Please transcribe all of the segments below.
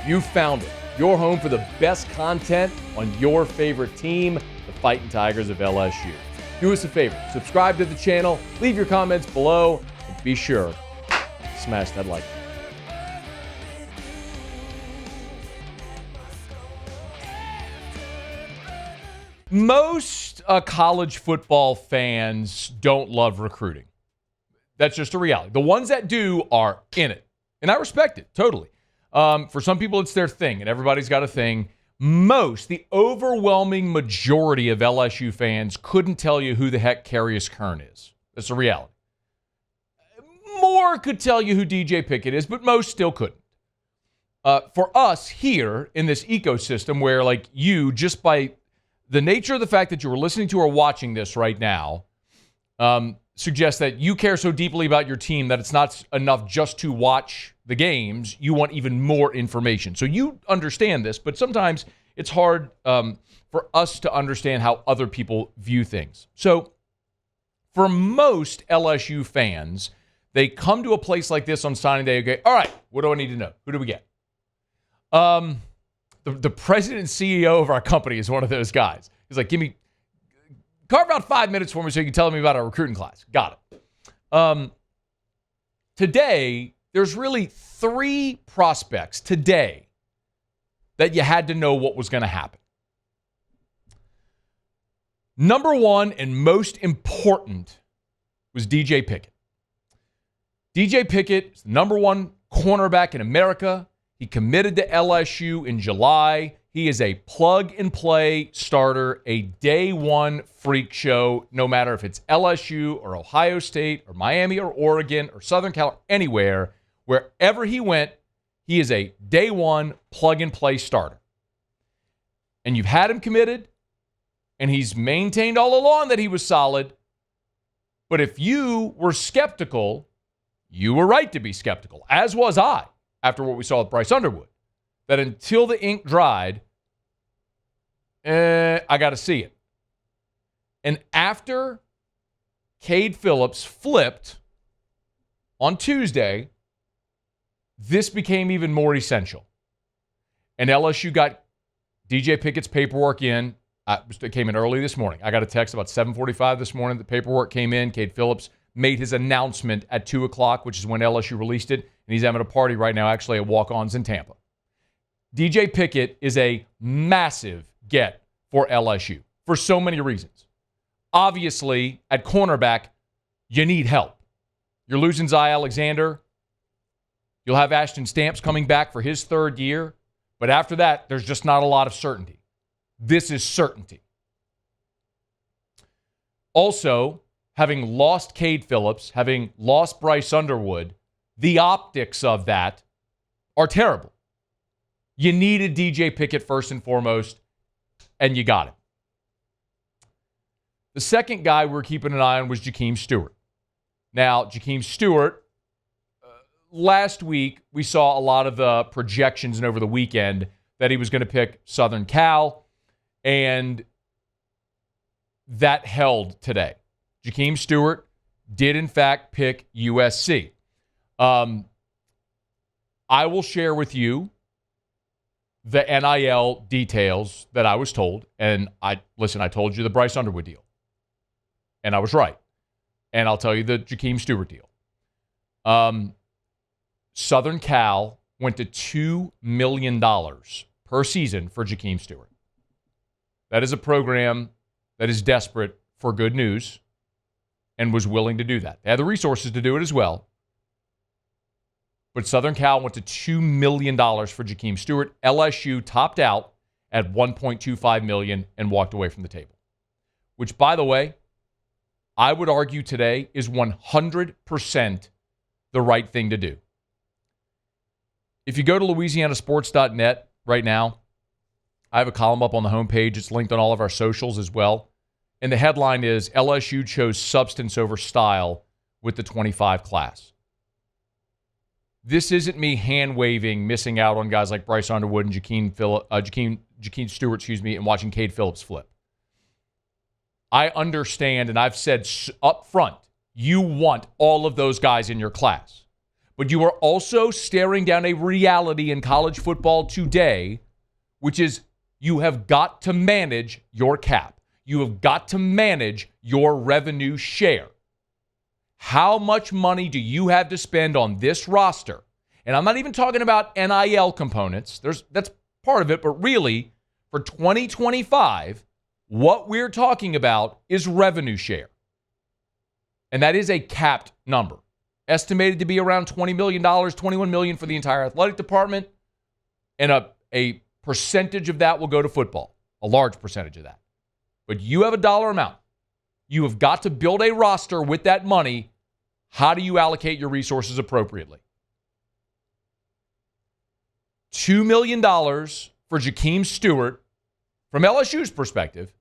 You found it. Your home for the best content on your favorite team, the Fighting Tigers of LSU. Do us a favor, subscribe to the channel, leave your comments below, and be sure to smash that like button. Most college football fans don't love recruiting. That's just a reality. The ones that do are in it, and I respect it totally. For some people, it's their thing, and everybody's got a thing. The overwhelming majority of LSU fans couldn't tell you who the heck Carius Kern is. That's a reality. More could tell you who DJ Pickett is, but most still couldn't. For us here in this ecosystem where, like, you, just by the nature of the fact that you were listening to or watching this right now, suggests that you care so deeply about your team that it's not enough just to watch the games. You want even more information. So you understand this, but sometimes it's hard for us to understand how other people view things. So for most LSU fans, they come to a place like this on signing day. Okay, all right, what do I need to know? Who do we get? The president and CEO of our company is one of those guys. He's like, carve out 5 minutes for me so you can tell me about our recruiting class. Got it. Today, there's really 3 prospects today that you had to know what was going to happen. Number 1 and most important was DJ Pickett. DJ Pickett is the number 1 cornerback in America. He committed to LSU in July. He is a plug-and-play starter, a day one freak show, no matter if it's LSU or Ohio State or Miami or Oregon or Southern Cal, anywhere. Wherever he went, he is a day one plug-and-play starter. And you've had him committed, and he's maintained all along that he was solid. But if you were skeptical, you were right to be skeptical, as was I after what we saw with Bryce Underwood. That until the ink dried, I got to see it. And after Cade Phillips flipped on Tuesday, this became even more essential. And LSU got DJ Pickett's paperwork in. It came in early this morning. I got a text about 7:45 this morning. The paperwork came in. Cade Phillips made his announcement at 2 o'clock, which is when LSU released it. And he's having a party right now, actually, at Walk-Ons in Tampa. DJ Pickett is a massive get for LSU for so many reasons. Obviously, at cornerback, you need help. You're losing Zy Alexander. You'll have Ashton Stamps coming back for his 3rd year. But after that, there's just not a lot of certainty. This is certainty. Also, having lost Cade Phillips, having lost Bryce Underwood, the optics of that are terrible. You needed DJ Pickett first and foremost, and you got him. The second guy we're keeping an eye on was Jahkeem Stewart. Now, Jahkeem Stewart, last week we saw a lot of the projections and over the weekend that he was going to pick Southern Cal, and that held today. Jahkeem Stewart did, in fact, pick USC. I will share with you the NIL details that I was told. And I told you the Bryce Underwood deal. And I was right. And I'll tell you the Jahkeem Stewart deal. Southern Cal went to $2 million per season for Jahkeem Stewart. That is a program that is desperate for good news and was willing to do that. They had the resources to do it as well. But Southern Cal went to $2 million for Jahkeem Stewart. LSU topped out at $1.25 million and walked away from the table. Which, by the way, I would argue today is 100% the right thing to do. If you go to LouisianaSports.net right now, I have a column up on the homepage. It's linked on all of our socials as well. And the headline is, LSU chose substance over style with the 25 class. This isn't me hand-waving, missing out on guys like Bryce Underwood and Jahkeem Stewart, and watching Cade Phillips flip. I understand, and I've said up front, you want all of those guys in your class. But you are also staring down a reality in college football today, which is you have got to manage your cap. You have got to manage your revenue share. How much money do you have to spend on this roster? And I'm not even talking about NIL components. That's part of it, but really, for 2025, what we're talking about is revenue share. And that is a capped number. Estimated to be around $20 million, $21 million for the entire athletic department. And a percentage of that will go to football. A large percentage of that. But you have a dollar amount. You have got to build a roster with that money. How do you allocate your resources appropriately? $2 million for Jahkeem Stewart, from LSU's perspective,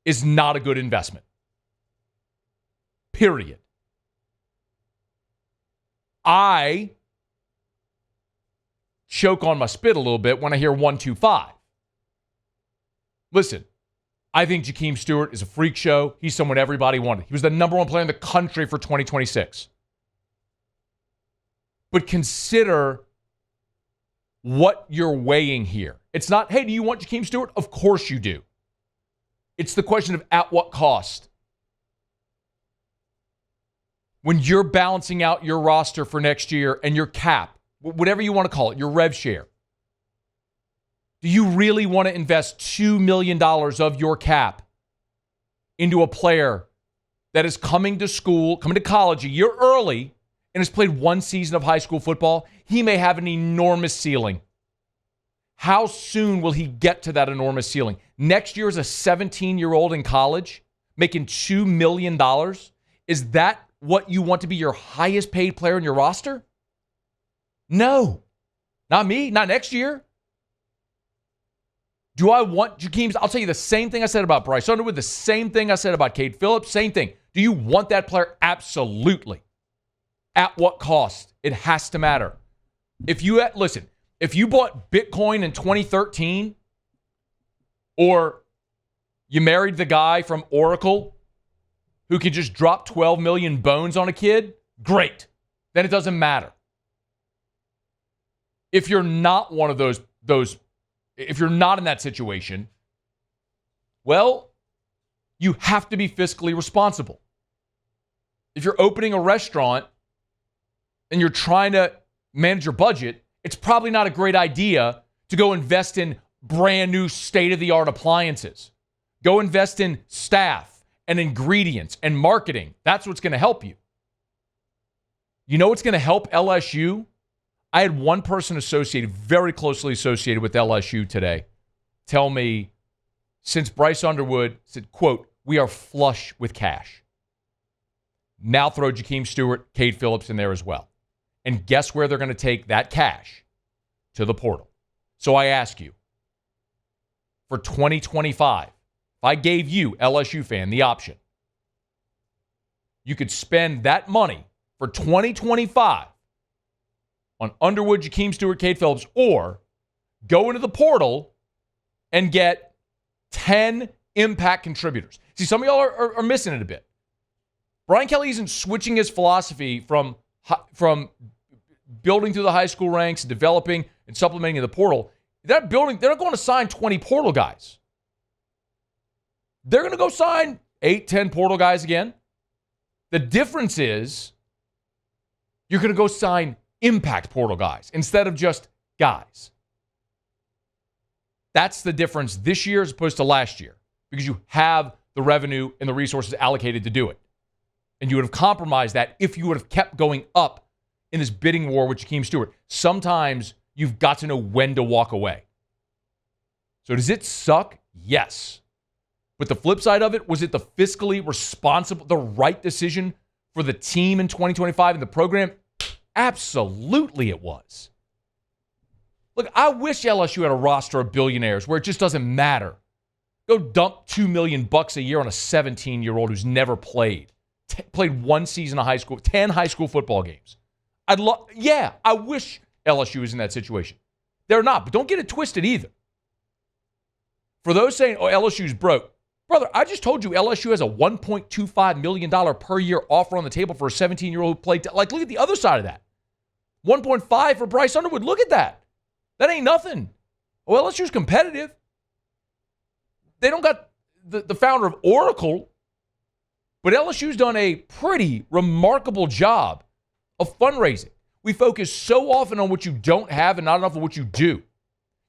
is not a good investment. Period. I choke on my spit a little bit when I hear 125. Listen, I think Jahkeem Stewart is a freak show. He's someone everybody wanted. He was the number one player in the country for 2026. But consider what you're weighing here. It's not, hey, do you want Jahkeem Stewart? Of course you do. It's the question of at what cost. When you're balancing out your roster for next year and your cap, whatever you want to call it, your rev share, do you really want to invest $2 million of your cap into a player that is coming to college a year early and has played one season of high school football? He may have an enormous ceiling. How soon will he get to that enormous ceiling? Next year, as a 17-year-old in college, making $2 million, is that what you want to be your highest paid player in your roster? No. Not me. Not next year. Do I want Jahkeem? I'll tell you the same thing I said about Bryce Underwood, the same thing I said about Cade Phillips, same thing. Do you want that player? Absolutely. At what cost? It has to matter. If you bought Bitcoin in 2013, or you married the guy from Oracle who could just drop 12 million bones on a kid, great. Then it doesn't matter. If you're not one of those, if you're not in that situation, well, you have to be fiscally responsible. If you're opening a restaurant and you're trying to manage your budget, it's probably not a great idea to go invest in brand new state-of-the-art appliances. Go invest in staff and ingredients and marketing. That's what's going to help you. You know what's going to help LSU? I had one person very closely associated with LSU today, tell me, since Bryce Underwood said, quote, "We are flush with cash." Now throw Jahkeem Stewart, Cade Phillips in there as well. And guess where they're going to take that cash? To the portal. So I ask you, for 2025, if I gave you, LSU fan, the option, you could spend that money for 2025 on Underwood, Jahkeem Stewart, Cade Phillips, or go into the portal and get 10 impact contributors. See, some of y'all are missing it a bit. Brian Kelly isn't switching his philosophy from building through the high school ranks, developing and supplementing in the portal. They're not going to sign 20 portal guys. They're going to go sign 8, 10 portal guys again. The difference is you're going to go sign impact portal guys instead of just guys. That's the difference this year as opposed to last year, because you have the revenue and the resources allocated to do it. And you would have compromised that if you would have kept going up in this bidding war with Jahkeem Stewart. Sometimes you've got to know when to walk away. So does it suck? Yes. But the flip side of it, was it the fiscally responsible, the right decision for the team in 2025 and the program? Absolutely it was. Look, I wish LSU had a roster of billionaires where it just doesn't matter. Go dump $2 million a year on a 17-year-old who's never played. Played one season of high school, 10 high school football games. I wish LSU was in that situation. They're not, but don't get it twisted either. For those saying, oh, LSU's broke, Brother, I just told you LSU has a $1.25 million per year offer on the table for a 17-year-old who played. Like, look at the other side of that. 1.5 for Bryce Underwood. Look at that. That ain't nothing. Well, LSU's competitive. They don't got the founder of Oracle, but LSU's done a pretty remarkable job of fundraising. We focus so often on what you don't have and not enough on what you do.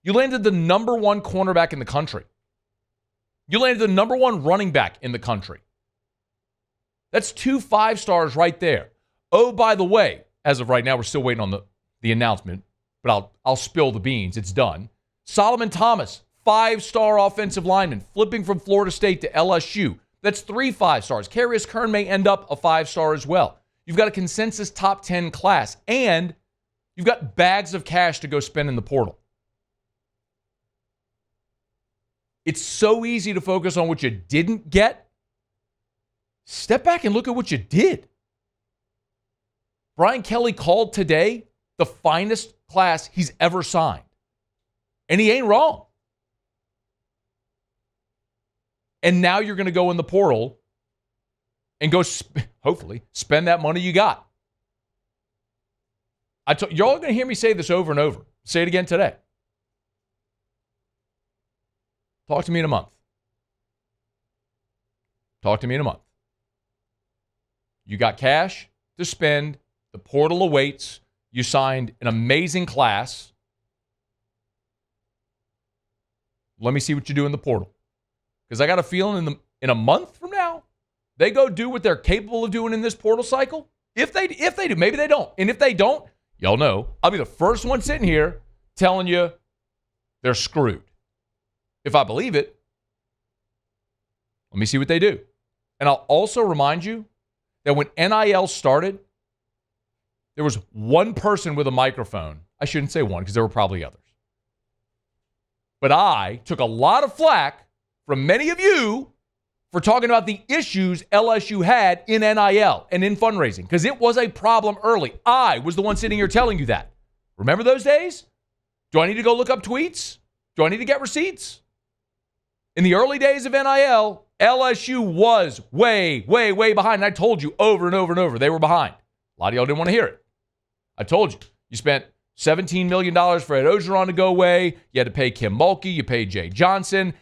You landed the number one cornerback in the country. You landed the number one running back in the country. That's 2 5-stars right there. Oh, by the way, as of right now, we're still waiting on the announcement, but I'll spill the beans. It's done. Solomon Thomas, 5-star offensive lineman, flipping from Florida State to LSU. That's 3 5-stars. Karius Kern may end up a 5-star as well. You've got a consensus top 10 class, and you've got bags of cash to go spend in the portal. It's so easy to focus on what you didn't get. Step back and look at what you did. Brian Kelly called today the finest class he's ever signed. And he ain't wrong. And now you're going to go in the portal and go, hopefully, spend that money you got. You're all going to hear me say this over and over. Say it again today. Talk to me in a month. Talk to me in a month. You got cash to spend. The portal awaits. You signed an amazing class. Let me see what you do in the portal. Because I got a feeling in a month from now, they go do what they're capable of doing in this portal cycle. If they do, maybe they don't. And if they don't, y'all know, I'll be the first one sitting here telling you they're screwed. If I believe it, let me see what they do. And I'll also remind you that when NIL started, there was one person with a microphone. I shouldn't say one because there were probably others. But I took a lot of flack from many of you for talking about the issues LSU had in NIL and in fundraising because it was a problem early. I was the one sitting here telling you that. Remember those days? Do I need to go look up tweets? Do I need to get receipts? In the early days of NIL, LSU was way, way, way behind. And I told you over and over and over, they were behind. A lot of y'all didn't want to hear it. I told you. You spent $17 million for Ed Ogeron to go away. You had to pay Kim Mulkey. You paid Jay Johnson.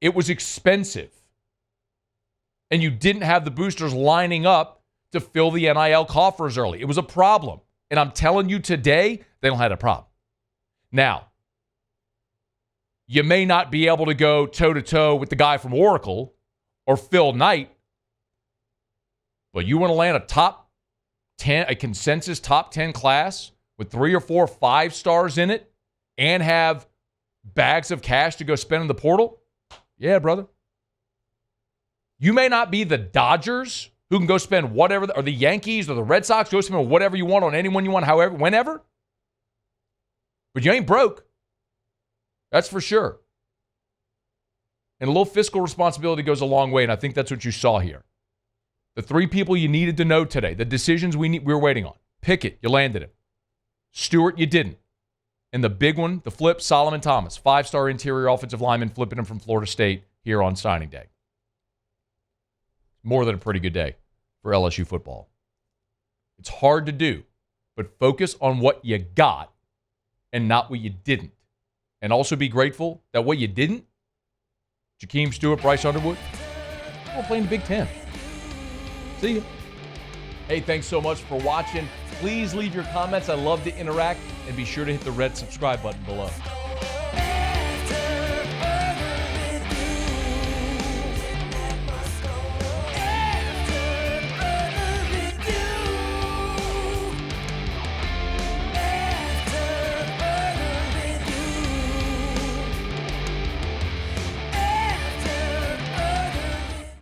It was expensive. And you didn't have the boosters lining up to fill the NIL coffers early. It was a problem. And I'm telling you today, they don't have a problem. Now, you may not be able to go toe-to-toe with the guy from Oracle or Phil Knight, but you want to land a top 10, a consensus top 10 class with 3 or 4 5-stars in it and have bags of cash to go spend in the portal? Yeah, brother. You may not be the Dodgers who can go spend whatever, or the Yankees or the Red Sox, go spend whatever you want on anyone you want, however, whenever. But you ain't broke. That's for sure. And a little fiscal responsibility goes a long way, and I think that's what you saw here. The 3 people you needed to know today, the decisions we were waiting on. Pickett, you landed him. Stewart, you didn't. And the big one, the flip, Solomon Thomas, 5-star interior offensive lineman, flipping him from Florida State here on signing day. More than a pretty good day for LSU football. It's hard to do, but focus on what you got and not what you didn't. And also be grateful that what you didn't, Jahkeem Stewart, Bryce Underwood, we're playing the Big Ten. See ya. Hey, thanks so much for watching. Please leave your comments. I love to interact. And be sure to hit the red subscribe button below.